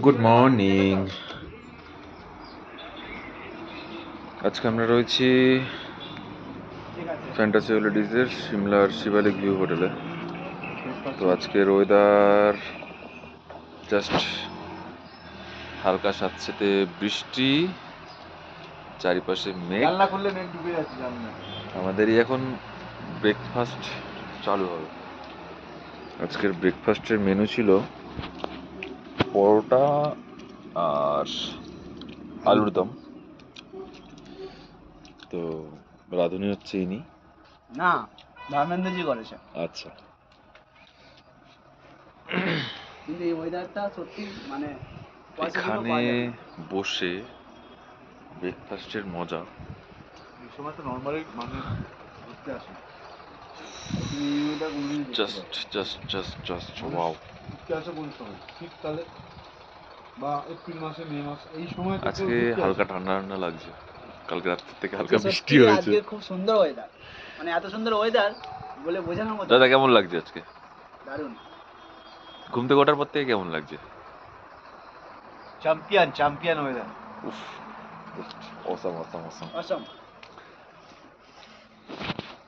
Good morning. আজকে আমরা রয়েছি ফ্যান্টাসি হলিডেজের সিমলার শিবালিক ভিউ হোটেলে। তো আজকের ওয়েদার জাস্ট হালকা স্যাঁতসেঁতে বৃষ্টি, চারিপাশে মেঘ। আমাদেরই এখন ব্রেকফাস্ট চালু হবে। আজকের ব্রেকফাস্টের মেনু ছিল পরোটা আর আলুর দম। তো রাঁধুনি হচ্ছে ইনি, না ধর্মেন্দ্রজি করেছে। আচ্ছা। কিন্তু এই ওয়েদারটা সত্যি মানে এখানে বসে ব্রেকফাস্টের মজা। এই সময় তো নর্মালি মানে ঘুরতে আসে, just just just just wow. ঘুরতে আসে কোন সময়? শীতকালে বা এপ্রিল মাসে, মে মাসে, এই সময় তো আজকে হালকা ঠান্ডা ঠান্ডা লাগছে, কালকে রাত থেকে হালকা সত্যি বৃষ্টি হয়েছে। আজকে খুব সুন্দর ওয়েদার, মানে এত সুন্দর ওয়েদার বলে বোঝানোর মতো। দাদা কেমন লাগছে আজকে? দারুণ। ঘুম থেকে ওঠার পর থেকে কেমন লাগছে? Champion weather. উফ, অসাম অসাম অসাম। অসম।